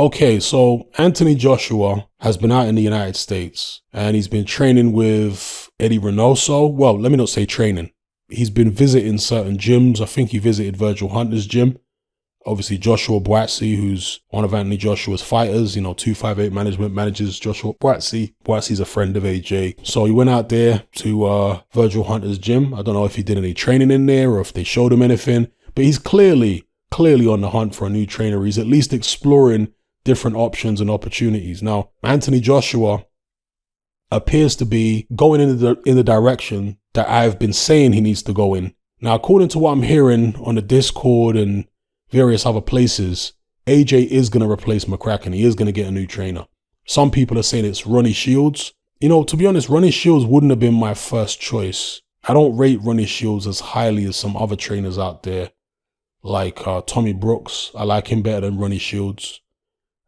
Okay, so Anthony Joshua has been out in the United States and he's been training with Eddie Reynoso. Well, let me not say training. He's been visiting certain gyms. I think he visited Virgil Hunter's gym. Obviously, Joshua Buatsi, who's one of Anthony Joshua's fighters, 258 Management manages Joshua Buatsi. Buatsi's a friend of AJ. So he went out there to Virgil Hunter's gym. I don't know if he did any training in there or if they showed him anything, but he's clearly on the hunt for a new trainer. He's at least exploring different options and opportunities. Now, Anthony Joshua appears to be going in the direction that I've been saying he needs to go in. Now, according to what I'm hearing on the Discord and various other places, AJ is going to replace McCracken. He is going to get a new trainer. Some people are saying it's Ronnie Shields. To be honest, Ronnie Shields wouldn't have been my first choice. I don't rate Ronnie Shields as highly as some other trainers out there, like Tommy Brooks. I like him better than Ronnie Shields.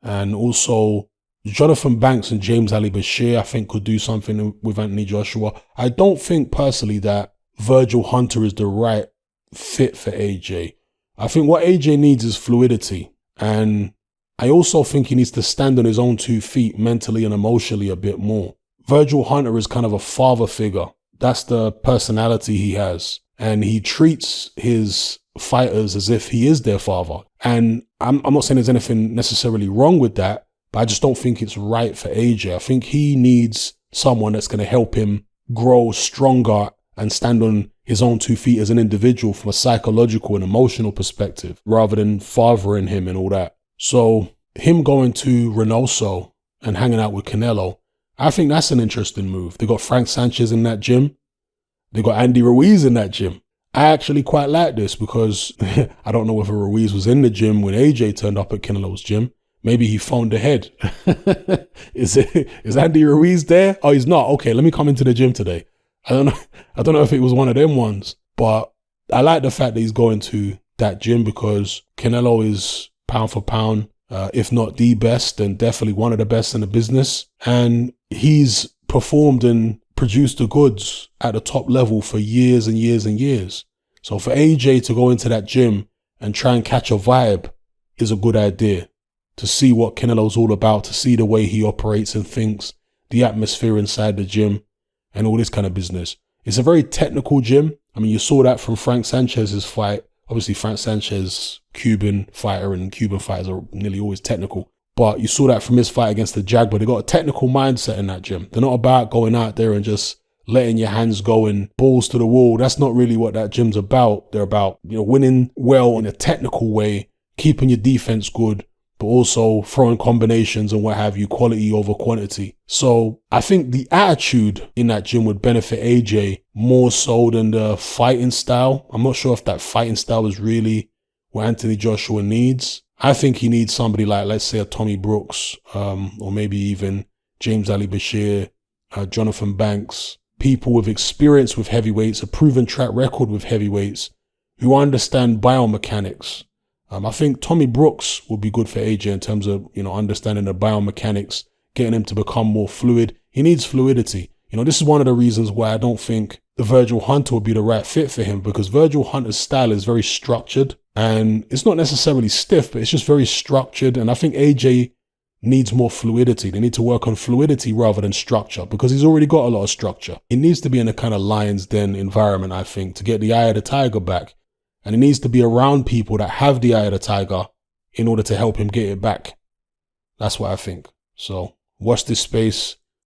And also Jonathan Banks and James Ali Bashir, I think, could do something with Anthony Joshua. I don't think personally that Virgil Hunter is the right fit for AJ. I think what AJ needs is fluidity. And I also think he needs to stand on his own 2 feet mentally and emotionally a bit more. Virgil Hunter is kind of a father figure. That's the personality he has. And he treats his fighters as if he is their father. And I'm not saying there's anything necessarily wrong with that, but I just don't think it's right for AJ. I think he needs someone that's going to help him grow stronger and stand on his own 2 feet as an individual from a psychological and emotional perspective, rather than fathering him and all that. So him going to Reynoso and hanging out with Canelo, I think that's an interesting move. They got Frank Sanchez in that gym. They got Andy Ruiz in that gym. I actually quite like this because I don't know if Ruiz was in the gym when AJ turned up at Canelo's gym. Maybe he phoned ahead. Is Andy Ruiz there? Oh, he's not. Okay, let me come into the gym today. I don't know if it was one of them ones, but I like the fact that he's going to that gym because Canelo is pound for pound, if not the best, and definitely one of the best in the business. And he's performed and produced the goods at the top level for years and years and years. So for AJ to go into that gym and try and catch a vibe is a good idea. To see what Canelo's all about, to see the way he operates and thinks, the atmosphere inside the gym, and all this kind of business. It's a very technical gym. I mean, you saw that from Frank Sanchez's fight. Obviously, Frank Sanchez, Cuban fighter, and Cuban fighters are nearly always technical. But you saw that from his fight against the Jaguar. They got a technical mindset in that gym. They're not about going out there and just letting your hands go and balls to the wall. That's not really what that gym's about. They're about, winning well in a technical way, keeping your defense good, but also throwing combinations and what have you, quality over quantity. So I think the attitude in that gym would benefit AJ more so than the fighting style. I'm not sure if that fighting style is really what Anthony Joshua needs. I think he needs somebody like, let's say, a Tommy Brooks, or maybe even James Ali Bashir, Jonathan Banks, people with experience with heavyweights, a proven track record with heavyweights, who understand biomechanics. I think Tommy Brooks would be good for AJ in terms of, understanding the biomechanics, getting him to become more fluid. He needs fluidity. This is one of the reasons why I don't think the Virgil Hunter would be the right fit for him, because Virgil Hunter's style is very structured and it's not necessarily stiff, but it's just very structured. And I think AJ needs more fluidity. They need to work on fluidity rather than structure, because he's already got a lot of structure. He needs to be in a kind of lion's den environment, I think, to get the eye of the tiger back. And he needs to be around people that have the eye of the tiger in order to help him get it back. That's what I think. So watch this space.